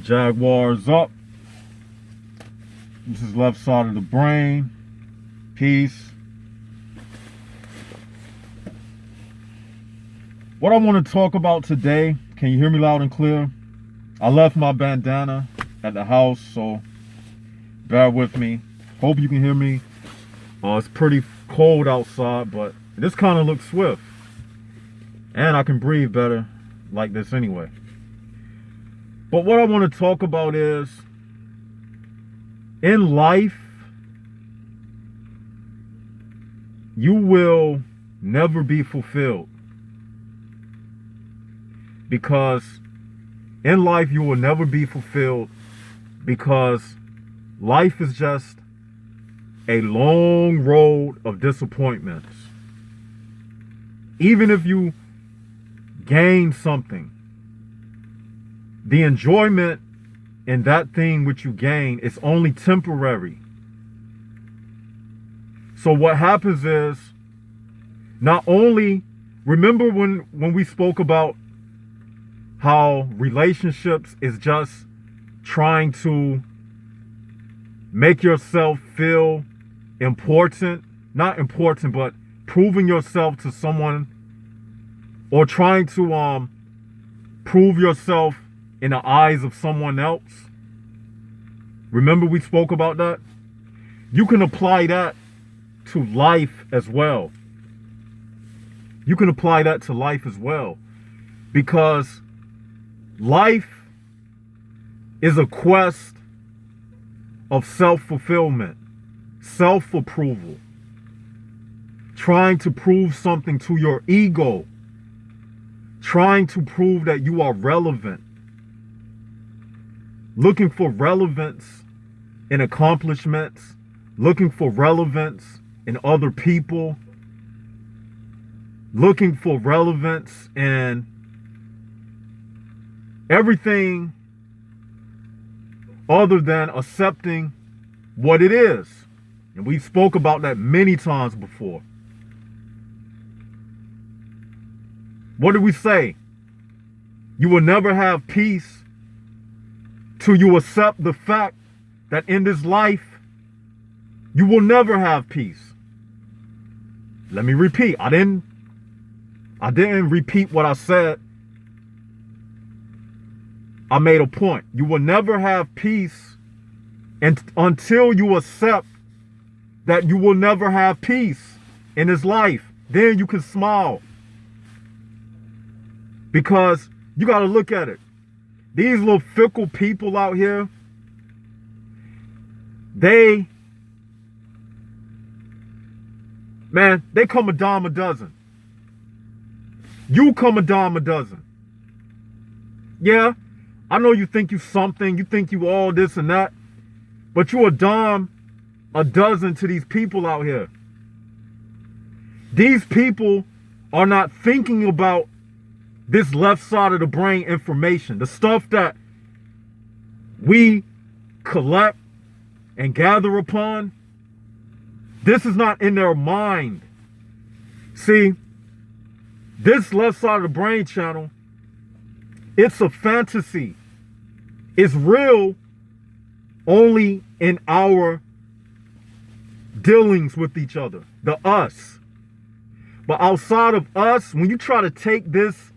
Jaguars up. This is left side of the brain. Peace. What I want to talk about today, can you hear me loud and clear? I left my bandana at the house, so bear with me. Hope you can hear me. It's pretty cold outside, but this kind of looks swift. And I can breathe better like this anyway. But what I want to talk about is, in life, you will never be fulfilled. Because in life, you will never be fulfilled because life is just a long road of disappointments. Even if you gain something, the enjoyment in that thing which you gain is only temporary. So what happens is, not only, remember when we spoke about how relationships is just trying to make yourself feel important, not important, but proving yourself to someone, or trying to prove yourself in the eyes of someone else. Remember we spoke about that? You can apply that to life as well. You can apply that to life as well. Because life is a quest of self-fulfillment, self-approval, trying to prove something to your ego, trying to prove that you are relevant, looking for relevance in accomplishments, looking for relevance in other people, looking for relevance in everything other than accepting what it is. And we spoke about that many times before. What did we say? You will never have peace till you accept the fact that in this life, you will never have peace. Let me repeat. I didn't repeat what I said. I made a point. You will never have peace until you accept that you will never have peace in this life. Then you can smile. Because you got to look at it. These little fickle people out here, they come a dime a dozen. You come a dime a dozen. Yeah, I know you think you something, you think you all this and that, but you a dime a dozen to these people out here. These people are not thinking about this left side of the brain information, the stuff that we collect and gather upon. This is not in their mind. See, this left side of the brain channel, it's a fantasy. It's real only in our dealings with each other, the us. But outside of us, when you try to take this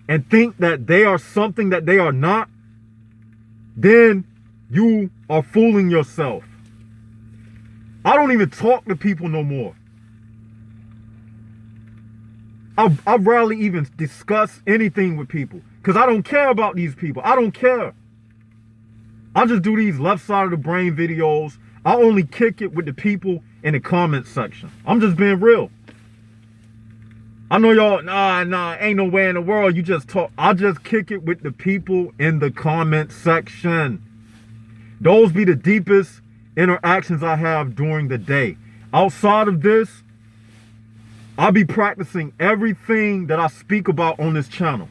and think that they are something that they are not, then you are fooling yourself. I don't even talk to people no more. I rarely even discuss anything with people because I don't care about these people. I don't care. I just do these left side of the brain videos. I only kick it with the people in the comment section. I'm just being real. I know y'all, nah, ain't no way in the world you just talk. I just kick it with the people in the comment section. Those be the deepest interactions I have during the day. Outside of this, I'll be practicing everything that I speak about on this channel.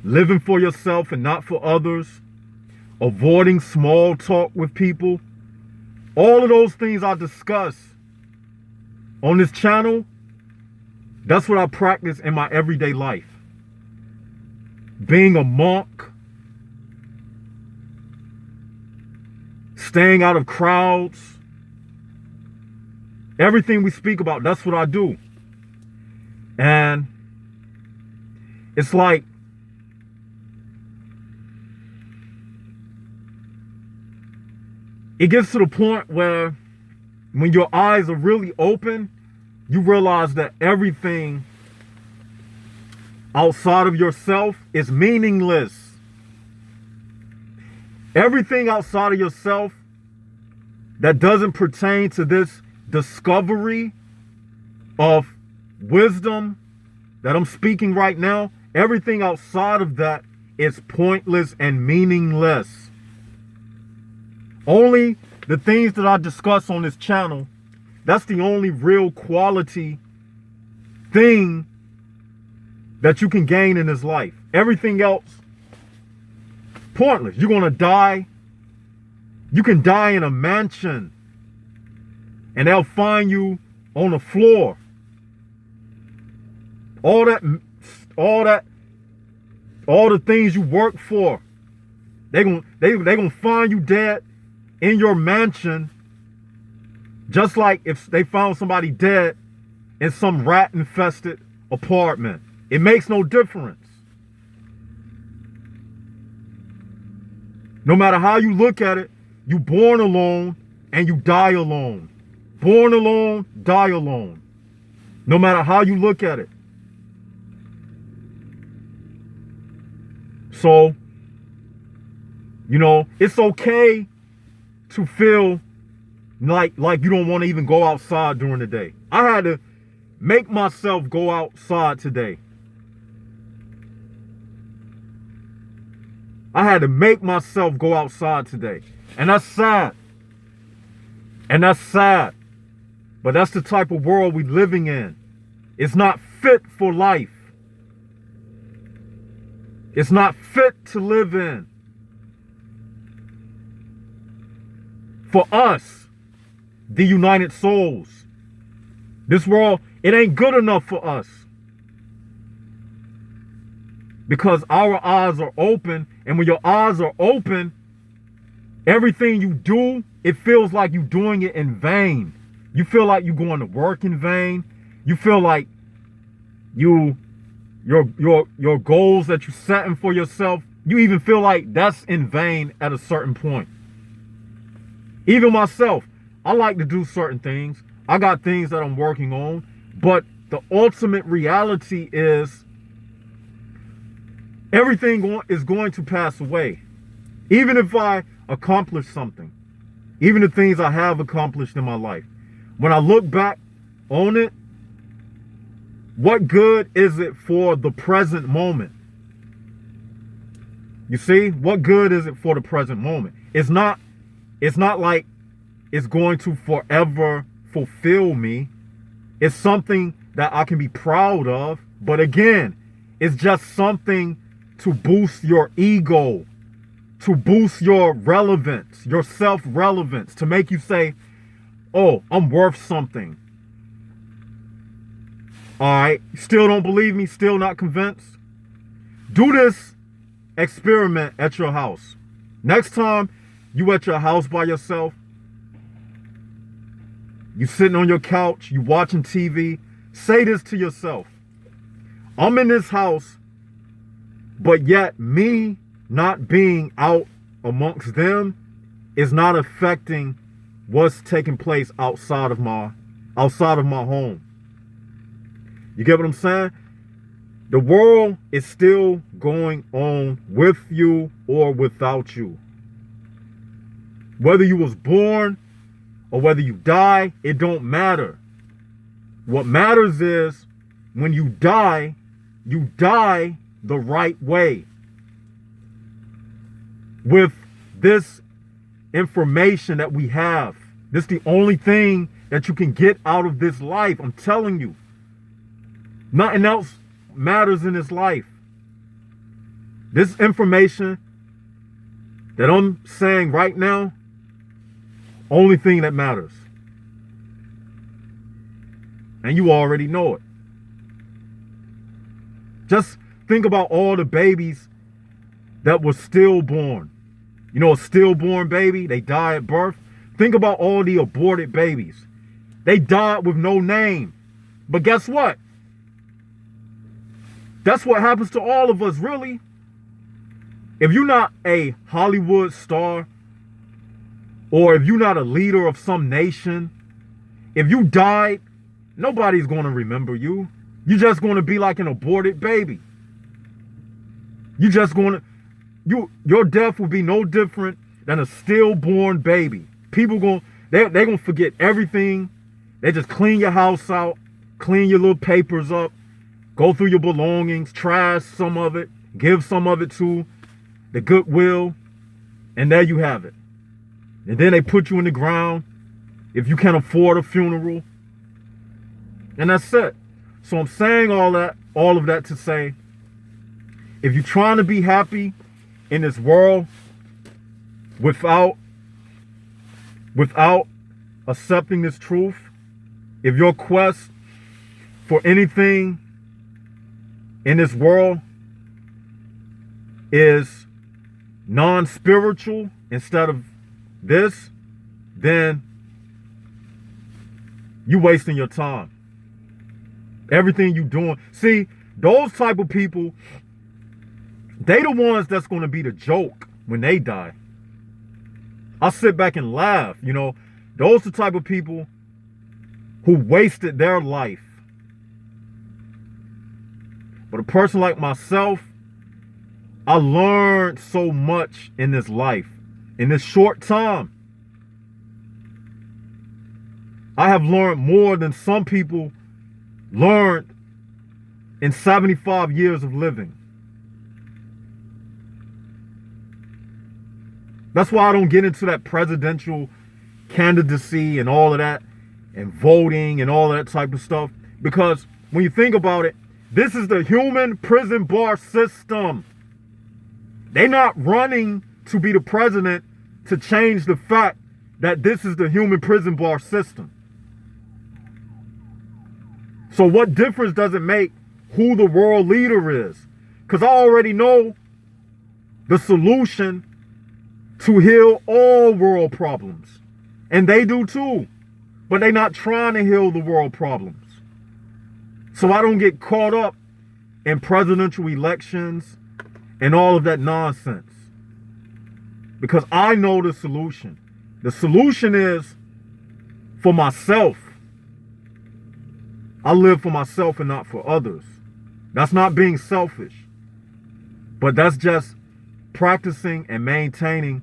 Living for yourself and not for others. Avoiding small talk with people. All of those things I discuss on this channel, that's what I practice in my everyday life. Being a monk, staying out of crowds. Everything we speak about, that's what I do. And it's like it gets to the point where when your eyes are really open, you realize that everything outside of yourself is meaningless. Everything outside of yourself that doesn't pertain to this discovery of wisdom that I'm speaking right now, everything outside of that is pointless and meaningless. Only the things that I discuss on this channel, that's the only real quality thing that you can gain in this life. Everything else, pointless. You're going to die. You can die in a mansion and they'll find you on the floor. All the things you work for, they gonna find you dead in your mansion, just like if they found somebody dead in some rat infested apartment. It makes no difference. No matter how you look at it, you born alone and you die alone. Born alone, die alone. No matter how you look at it. So, it's okay to feel like you don't want to even go outside during the day. I had to make myself go outside today. I had to make myself go outside today. And that's sad. But that's the type of world we're living in. It's not fit for life. It's not fit to live in. For us, the United Souls, this world, it ain't good enough for us. Because our eyes are open, and when your eyes are open, everything you do, it feels like you're doing it in vain. You feel like you're going to work in vain. You feel like your goals that you're setting for yourself, you even feel like that's in vain at a certain point. Even myself, I like to do certain things. I got things that I'm working on, but the ultimate reality is everything is going to pass away. Even if I accomplish something, even the things I have accomplished in my life, when I look back on it, what good is it for the present moment? You see, what good is it for the present moment? It's not like it's going to forever fulfill me. It's something that I can be proud of. But again, it's just something to boost your ego, to boost your relevance, your self-relevance, to make you say, oh, I'm worth something. All right, still don't believe me, still not convinced? Do this experiment at your house. Next time you at your house by yourself, you sitting on your couch, you watching TV, say this to yourself. I'm in this house, but yet me not being out amongst them is not affecting what's taking place outside of my home. You get what I'm saying? The world is still going on with you or without you. Whether you was born or whether you die, it don't matter. What matters is when you die the right way. With this information that we have. This is the only thing that you can get out of this life. I'm telling you. Nothing else matters in this life. This information that I'm saying right now, only thing that matters. And you already know it. Just think about all the babies that were stillborn. You know, a stillborn baby, they die at birth. Think about all the aborted babies. They died with no name. But guess what? That's what happens to all of us, really. If you're not a Hollywood star, or if you're not a leader of some nation, if you died, nobody's going to remember you. You're just going to be like an aborted baby. You just going to, your death will be no different than a stillborn baby. People they're going to forget everything. They just clean your house out, clean your little papers up, go through your belongings, trash some of it, give some of it to the Goodwill, and there you have it. And then they put you in the ground if you can't afford a funeral. And that's it. So I'm saying all of that to say, if you're trying to be happy in this world without accepting this truth, if your quest for anything in this world is non-spiritual instead of this, then you're wasting your time. Everything you doing. See, those type of people, they the ones that's going to be the joke when they die. I sit back and laugh, you know. Those the type of people who wasted their life. But a person like myself, I learned so much in this life, in this short time. I have learned more than some people learned in 75 years of living. That's why I don't get into that presidential candidacy and all of that, and voting and all of that type of stuff. Because when you think about it, this is the human prison bar system. They're not running to be the president to change the fact that this is the human prison bar system. So what difference does it make who the world leader is? Because I already know the solution to heal all world problems. And they do too. But they're not trying to heal the world problems. So I don't get caught up in presidential elections and all of that nonsense. Because I know the solution. The solution is for myself. I live for myself and not for others. That's not being selfish. But that's just practicing and maintaining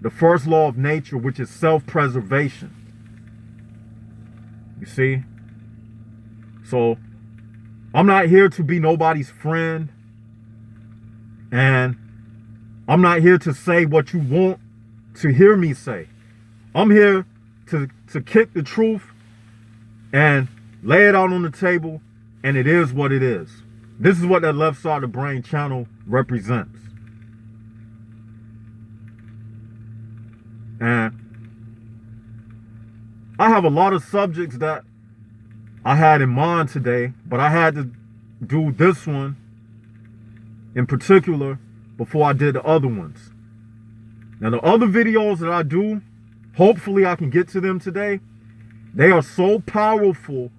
the first law of nature, which is self-preservation. You see? So, I'm not here to be nobody's friend. And I'm not here to say what you want to hear me say. I'm here to kick the truth and lay it out on the table, and it is what it is. This is what that Left Side of the Brain channel represents. And I have a lot of subjects that I had in mind today, but I had to do this one in particular before I did the other ones. Now, the other videos that I do, hopefully I can get to them today. They are so powerful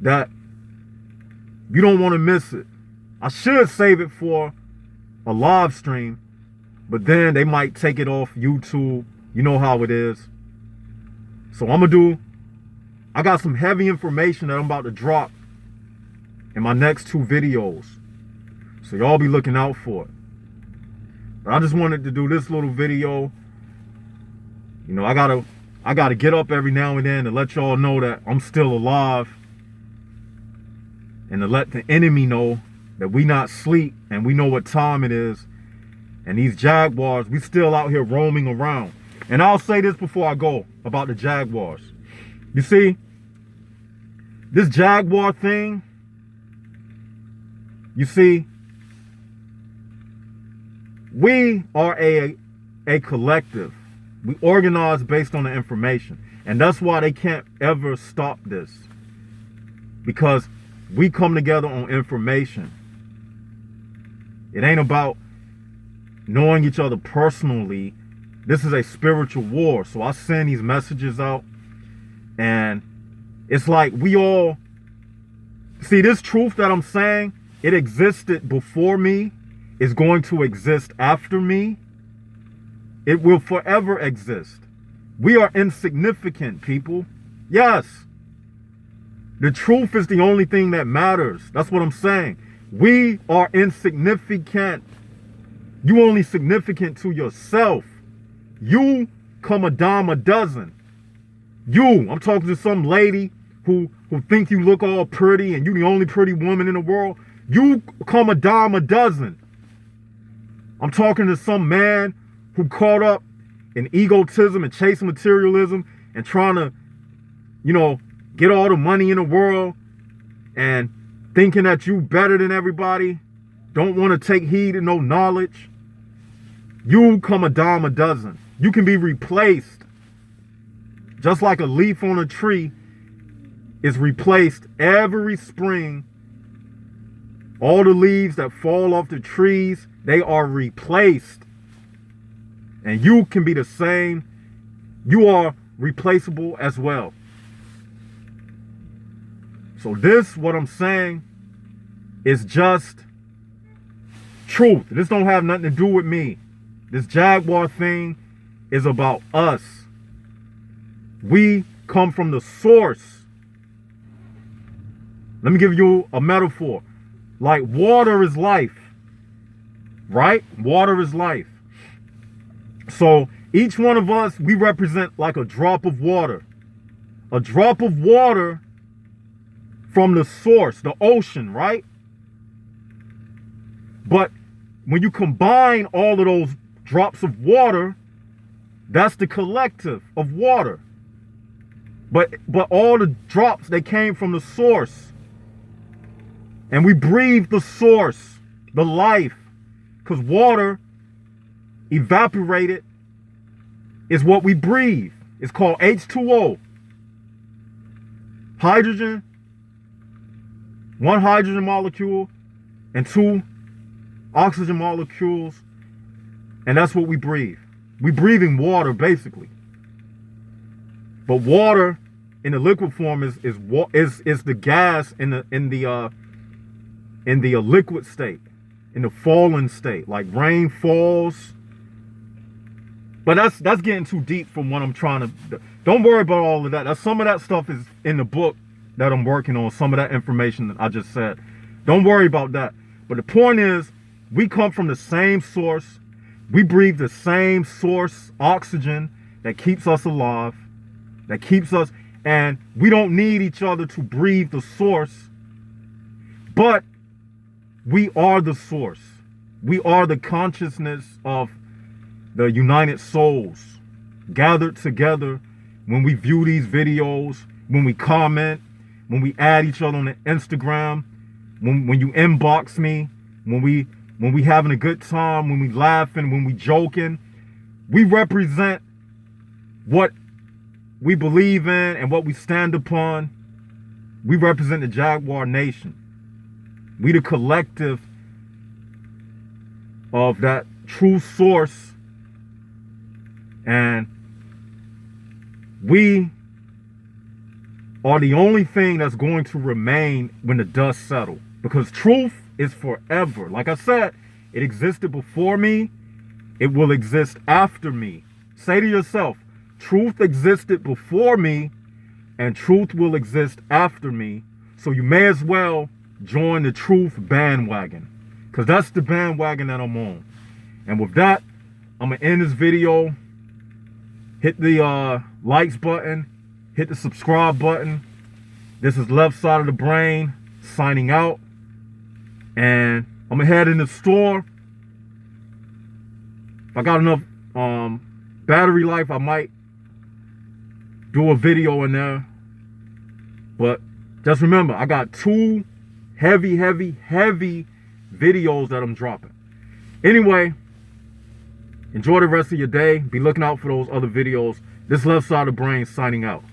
that you don't want to miss it. I should save it for a live stream, but then they might take it off YouTube. You know how it is. So I got some heavy information that I'm about to drop in my next 2 videos. So y'all be looking out for it. But I just wanted to do this little video. You know, I gotta get up every now and then to let y'all know that I'm still alive. And to let the enemy know that we not sleep and we know what time it is. And these Jaguars, we still out here roaming around. And I'll say this before I go about the Jaguars. You see, this Jaguar thing, you see, we are a collective. We organize based on the information. And that's why they can't ever stop this. Because we come together on information. It ain't about knowing each other personally. This is a spiritual war. So I send these messages out, and it's like we all see this truth that I'm saying. It existed before me, is going to exist after me. It will forever exist. We are insignificant, people. Yes. The truth is the only thing that matters. That's what I'm saying. We are insignificant. You only significant to yourself. You come a dime a dozen. I'm talking to some lady who think you look all pretty and you the only pretty woman in the world. You come a dime a dozen. I'm talking to some man who caught up in egotism and chasing materialism and trying to, get all the money in the world and thinking that you better than everybody. Don't want to take heed and no knowledge. You come a dime a dozen. You can be replaced. Just like a leaf on a tree is replaced every spring. All the leaves that fall off the trees, they are replaced. And you can be the same. You are replaceable as well. So this, what I'm saying, is just truth. This don't have nothing to do with me. This Jaguar thing is about us. We come from the source. Let me give you a metaphor. Like water is life, right? Water is life. So each one of us, we represent like a drop of water. A drop of water from the source, the ocean, right? But when you combine all of those drops of water, that's the collective of water. But all the drops, they came from the source. And we breathe the source, the life. Because water evaporated is what we breathe. It's called H2O. Hydrogen, one hydrogen molecule and two oxygen molecules. And that's what we breathe. We breathing water, basically. But water in the liquid form is the gas in the liquid state, in the fallen state, like rain falls. But that's getting too deep from what I'm trying to. Don't worry about all of that. Some of that stuff is in the book that I'm working on. Some of that information that I just said. Don't worry about that. But the point is, we come from the same source. We breathe the same source oxygen that keeps us alive, that keeps us, and we don't need each other to breathe the source. But we are the source. We are the consciousness of the united souls gathered together when we view these videos, when we comment, when we add each other on the Instagram, when you inbox me, when we having a good time, when we laughing, when we joking. We represent what we believe in and what we stand upon. We represent the Jaguar Nation. We the collective of that true source. And we are the only thing that's going to remain when the dust settles. Because truth is forever. Like I said, it existed before me. It will exist after me. Say to yourself, truth existed before me and truth will exist after me. So you may as well join the truth bandwagon. Because that's the bandwagon that I'm on. And with that, I'm going to end this video. Hit the likes button. Hit the subscribe button. This is Left Side of the Brain signing out. And I'm going to head in the store. If I got enough battery life, I might do a video in there. But just remember, I got 2 heavy videos that I'm dropping. Anyway, enjoy the rest of your day. Be looking out for those other videos. This Left Side of the Brain signing out.